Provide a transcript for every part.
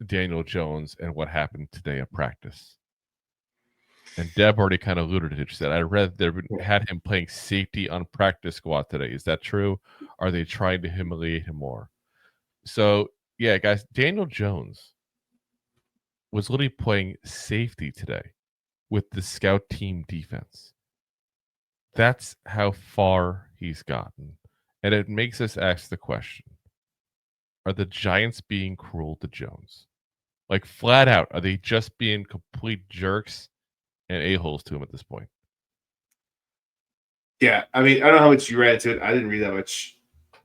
Daniel Jones and what happened today at practice. And Deb already kind of alluded to it. She said, I read they had him playing safety on practice squad today. Is that true? Are they trying to humiliate him more? So, yeah, guys, Daniel Jones was literally playing safety today with the scout team defense. That's how far he's gotten. And it makes us ask the question, are the Giants being cruel to Jones? Like, flat out, are they just being complete jerks and a-holes to him at this point? Yeah, I mean, I don't know how much you read into it. I didn't read that much.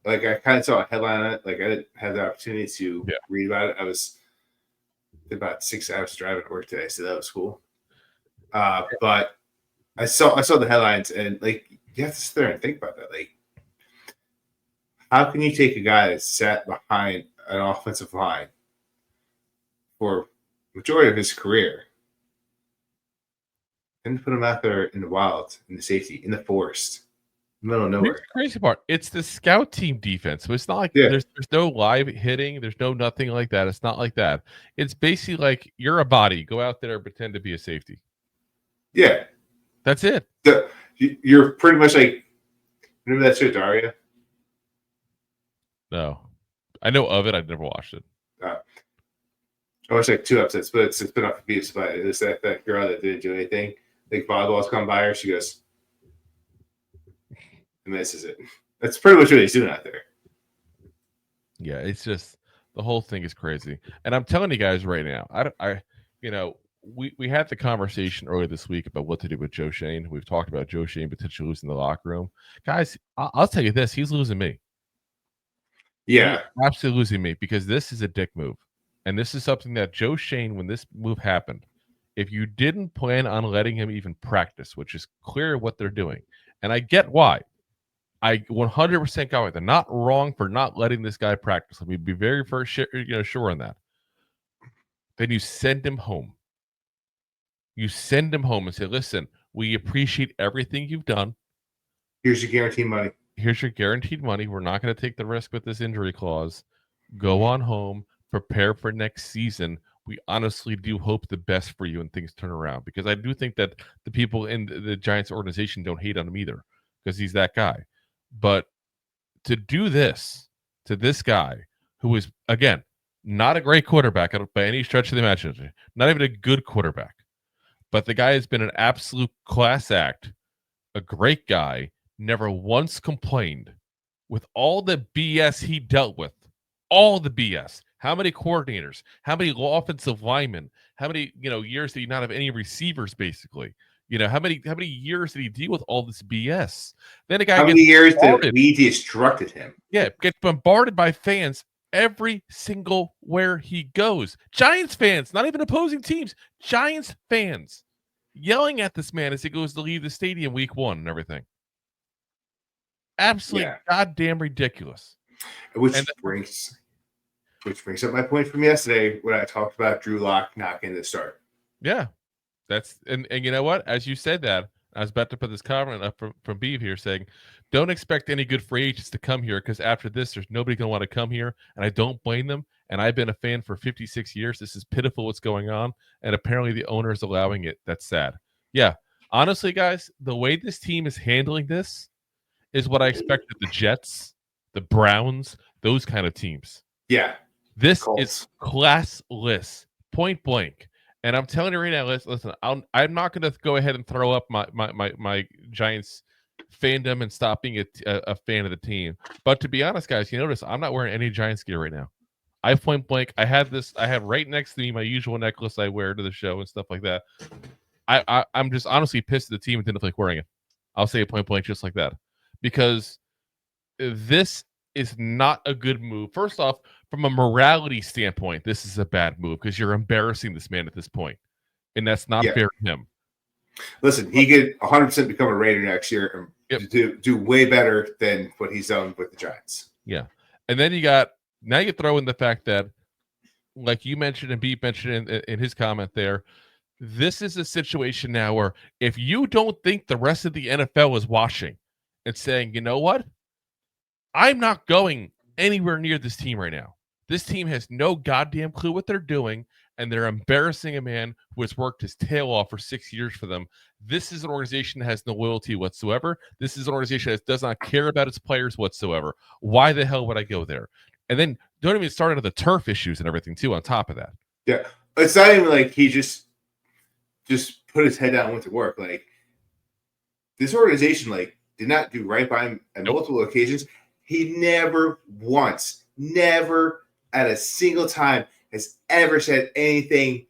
Like, I kind of saw a headline on it. Like, I didn't have the opportunity to read about it. I was about 6 hours driving to work today, so that was cool. But I saw the headlines, and like, you have to sit there and think about that. Like, how can you take a guy that sat behind an offensive line for majority of his career and put him out there in the wild, in the safety, in the forest, in the middle of nowhere? Here's the crazy part. It's the scout team defense. So it's not like there's no live hitting. There's no nothing like that. It's not like that. It's basically like you're a body. Go out there and pretend to be a safety. Yeah. That's it. You're pretty much like, remember that show, Daria? No. I know of it. I've never watched it. I watched like 2 episodes, but it's been off abuse. But it's that girl that didn't do anything. Like, volleyball's come by her. She goes, and misses it. That's pretty much what he's doing out there. Yeah, it's just the whole thing is crazy. And I'm telling you guys right now, we had the conversation earlier this week about what to do with Joe Shane. We've talked about Joe Shane potentially losing the locker room. Guys, I'll tell you this, he's losing me. Yeah. He's absolutely losing me because this is a dick move. And this is something that Joe Shane, when this move happened, if you didn't plan on letting him even practice, which is clear what they're doing, and I get why. I 100% got it. They're not wrong for not letting this guy practice. Let me be very sure on that. Then you send him home. You send him home and say, listen, we appreciate everything you've done. Here's your guaranteed money. Here's your guaranteed money. We're not going to take the risk with this injury clause. Go on home. Prepare for next season. We honestly do hope the best for you and things turn around, because I do think that the people in the Giants organization don't hate on him either, because he's that guy. But to do this to this guy who is, again, not a great quarterback by any stretch of the imagination, not even a good quarterback, but the guy has been an absolute class act, a great guy, never once complained with all the BS he dealt with, all the BS. How many coordinators? How many offensive linemen? How many years did he not have any receivers? Basically, how many years did he deal with all this BS? Then a guy how many years did we destructed him? Yeah, get bombarded by fans every single where he goes. Giants fans, not even opposing teams. Giants fans yelling at this man as he goes to leave the stadium week 1 and everything. Absolutely goddamn ridiculous. Which brings up my point from yesterday when I talked about Drew Lock not getting the start. Yeah, that's and you know what? As you said that, I was about to put this comment up from Beav here saying, don't expect any good free agents to come here, because after this, there's nobody going to want to come here, and I don't blame them. And I've been a fan for 56 years. This is pitiful what's going on, and apparently the owner is allowing it. That's sad. Yeah, honestly, guys, the way this team is handling this is what I expected the Jets, the Browns, those kind of teams. Yeah. This is classless, point blank. And I'm telling you right now, listen, I'm not going to go ahead and throw up my Giants fandom and stop being a fan of the team. But to be honest, guys, you notice I'm not wearing any Giants gear right now. I point blank, I have right next to me my usual necklace I wear to the show and stuff like that. I'm just honestly pissed at the team and didn't feel like wearing it. I'll say it point blank just like that. Because this is not a good move. First off, from a morality standpoint, this is a bad move because you're embarrassing this man at this point, and that's not fair to him. Listen, he could 100% become a Raider next year and do way better than what he's done with the Giants. Yeah, and then you throw in the fact that, like you mentioned and Beep mentioned in his comment there, this is a situation now where if you don't think the rest of the NFL is watching and saying, you know what, I'm not going anywhere near this team right now. This team has no goddamn clue what they're doing, and they're embarrassing a man who has worked his tail off for 6 years for them. This is an organization that has no loyalty whatsoever. This is an organization that does not care about its players whatsoever. Why the hell would I go there? And then don't even start into the turf issues and everything too on top of that. Yeah. It's not even like he just put his head down and went to work. Like, this organization, like, did not do right by him at multiple occasions. He never once, never at a single time has ever said anything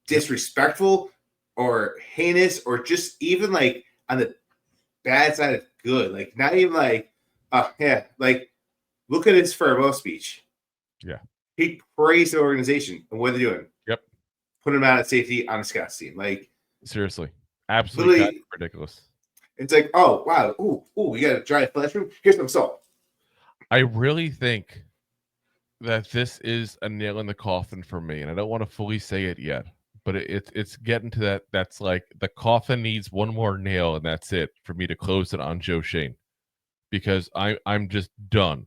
disrespectful or heinous or just even like on the bad side of good. Like, not even like, yeah, like, look at his farewell speech. Yeah. He praised the organization and what they're doing. Yep. Put him out of safety on a Scots team. Like, seriously, absolutely ridiculous. It's like, oh wow, ooh, we got a giant flash room. Here's some salt. I really think that this is a nail in the coffin for me, and I don't want to fully say it yet, but it's getting to that. That's like the coffin needs one more nail, and that's it for me to close it on Joe Shane, because I'm just done.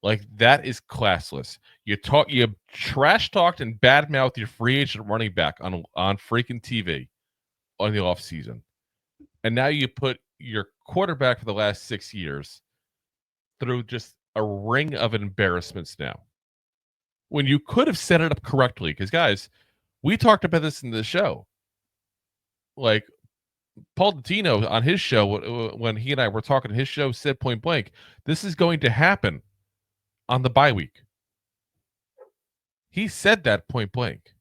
Like, that is classless. You trash talked and badmouthed your free agent running back on freaking TV on the off season. And now you put your quarterback for the last 6 years through just a ring of embarrassments now. When you could have set it up correctly, because, guys, we talked about this in the show. Like, Paul Dottino on his show, when he and I were talking, his show said point blank, this is going to happen on the bye week. He said that point blank.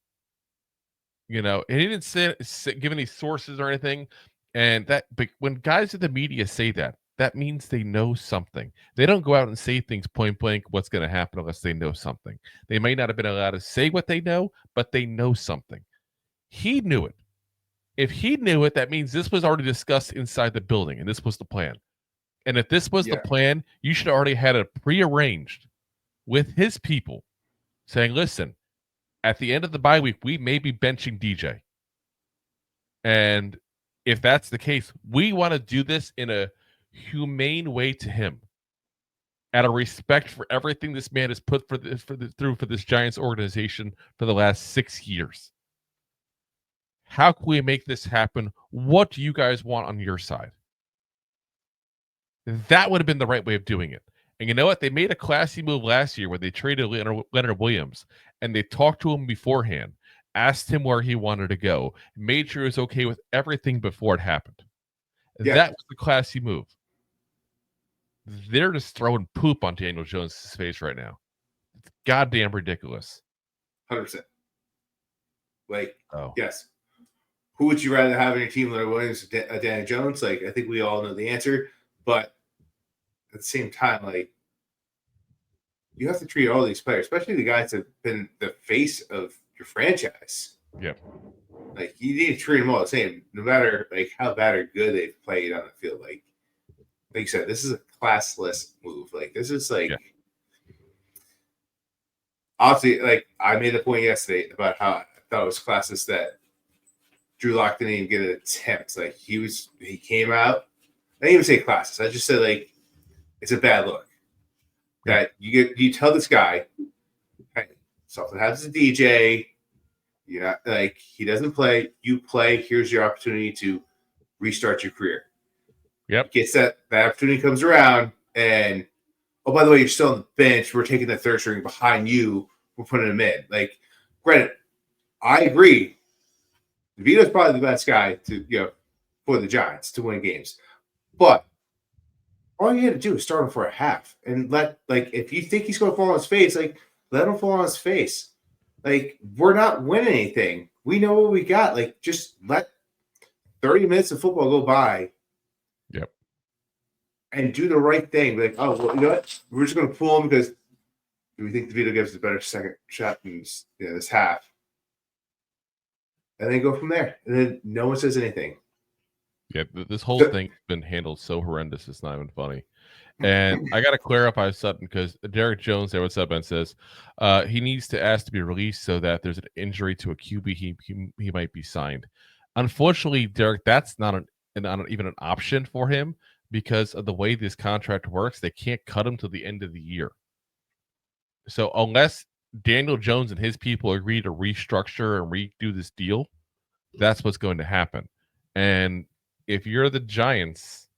You know, and he didn't give any sources or anything. And but when guys in the media say that, that means they know something. They don't go out and say things point blank what's going to happen unless they know something. They may not have been allowed to say what they know, but they know something. He knew it. If he knew it, that means this was already discussed inside the building, and this was the plan. And if this was the plan, you should already had it prearranged with his people saying, listen, at the end of the bye week, we may be benching DJ. And if that's the case, we want to do this in a humane way to him, out of respect for everything this man has put through for this Giants organization for the last 6 years. How can we make this happen? What do you guys want on your side? That would have been the right way of doing it. And you know what? They made a classy move last year where they traded Leonard Williams, and they talked to him beforehand, asked him where he wanted to go, made sure he was okay with everything before it happened. Yeah. That was the classy move. They're just throwing poop on Daniel Jones' face right now. It's goddamn ridiculous. 100%. Like, yes. Who would you rather have in your team, Leonard Williams or Daniel Jones? Like, I think we all know the answer. But at the same time, like, you have to treat all these players, especially the guys that have been the face of your franchise. Yeah. Like, you need to treat them all the same, no matter like how bad or good they've played on the field. Like you said, this is a classless move. Like, this is like, obviously, like, I made a point yesterday about how I thought it was classless that Drew Lock didn't even get an attempt. Like, he came out. I didn't even say classless. I just said, like, it's a bad look. That you tell this guy, hey, something happens to DJ, like, he doesn't play, you play, here's your opportunity to restart your career. Yep. Gets that opportunity comes around, and oh, by the way, you're still on the bench. We're taking the third string behind you. We're putting him in. Like, granted, I agree. Vito's probably the best guy to for the Giants to win games, but all you had to do is start him for a half and if you think he's going to fall on his face, like, let him fall on his face. Like, we're not winning anything. We know what we got. Like, just let 30 minutes of football go by. Yep. And do the right thing. Like, oh, well, you know what? We're just going to pull him because we think DeVito gives us a better second shot in this half. And then go from there. And then no one says anything. Yeah, this whole thing's been handled so horrendous, it's not even funny. And I got to clarify something, because Derek Jones there, what's up, and says he needs to ask to be released so that there's an injury to a QB, he might be signed. Unfortunately, Derek, that's not even an option for him, because of the way this contract works. They can't cut him till the end of the year. So unless Daniel Jones and his people agree to restructure and redo this deal, that's what's going to happen. And if you're the Giants,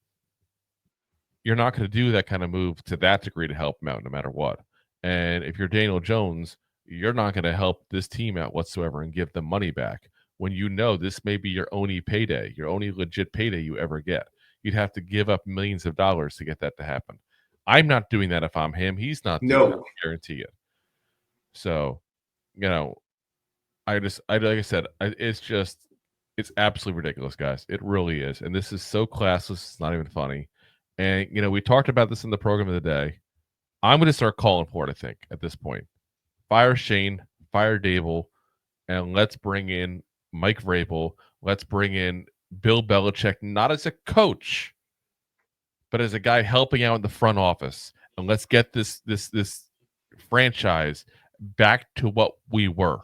you're not going to do that kind of move to that degree to help them out no matter what. And if you're Daniel Jones, you're not going to help this team out whatsoever and give them money back when you know this may be your only payday, your only legit payday you ever get. You'd have to give up millions of dollars to get that to happen. I'm not doing that if I'm him. He's not doing that, I guarantee it. So, like I said, it's absolutely ridiculous, guys. It really is. And this is so classless, it's not even funny. And, we talked about this in the program of the day. I'm going to start calling for it, I think, at this point. Fire Shane, fire Daboll, and let's bring in Mike Vrabel. Let's bring in Bill Belichick, not as a coach, but as a guy helping out in the front office. And let's get this franchise back to what we were.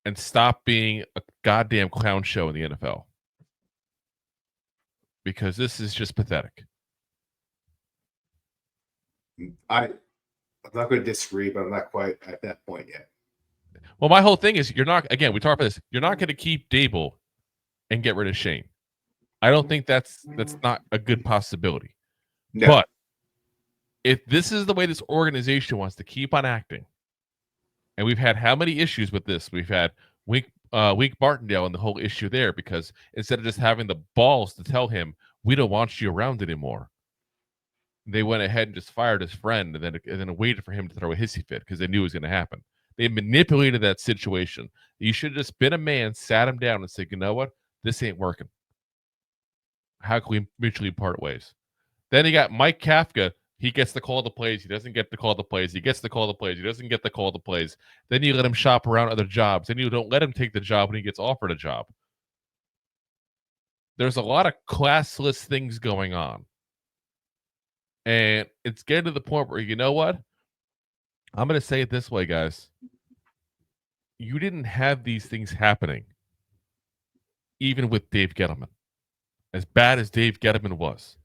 And stop being a goddamn clown show in the NFL. Because this is just pathetic. I'm not going to disagree, but I'm not quite at that point yet. Well, my whole thing is we talked about this. You're not going to keep Daboll and get rid of Shane. I don't think that's not a good possibility. No. But if this is the way this organization wants to keep on acting, and we've had how many issues with this? We've had Wink Martindale and the whole issue there because instead of just having the balls to tell him, we don't want you around anymore, they went ahead and just fired his friend and then waited for him to throw a hissy fit because they knew it was going to happen. They manipulated that situation. You should have just been a man, sat him down and said, you know what? This ain't working. How can we mutually part ways? Then you got Mike Kafka. He gets to call the plays. He doesn't get to call the plays. He gets to call the plays. He doesn't get to call the plays. Then you let him shop around other jobs. Then you don't let him take the job when he gets offered a job. There's a lot of classless things going on. And it's getting to the point where, you know what? I'm going to say it this way, guys. You didn't have these things happening even with Dave Gettleman. As bad as Dave Gettleman was.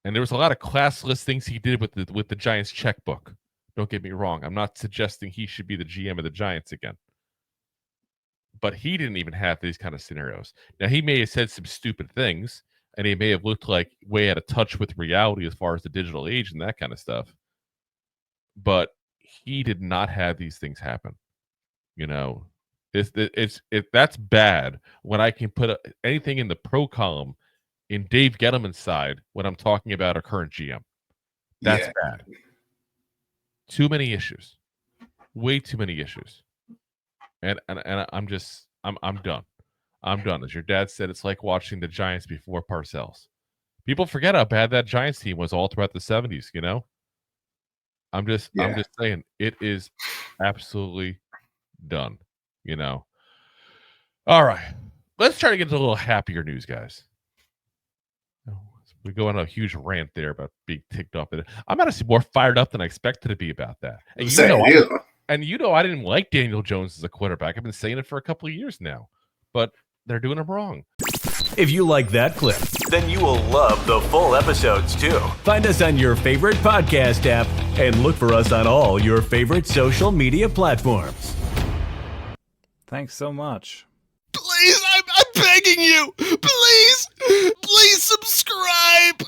And there was a lot of classless things he did with the Giants checkbook. Don't get me wrong. I'm not suggesting he should be the GM of the Giants again. But he didn't even have these kind of scenarios. Now, he may have said some stupid things, and he may have looked like way out of touch with reality as far as the digital age and that kind of stuff. But he did not have these things happen. If that's bad when I can put anything in the pro column in Dave Gettleman's side when I'm talking about a current GM. That's bad. Too many issues. Way too many issues. And I'm done. I'm done. As your dad said, it's like watching the Giants before Parcells. People forget how bad that Giants team was all throughout the 70s, I'm just saying it is absolutely done, All right. Let's try to get to a little happier news, guys. We go on a huge rant there about being ticked off. I'm honestly more fired up than I expected to be about that. And I didn't like Daniel Jones as a quarterback. I've been saying it for a couple of years now, but they're doing him wrong. If you like that clip, then you will love the full episodes too. Find us on your favorite podcast app and look for us on all your favorite social media platforms. Thanks so much. Please, I'm begging you. Please subscribe.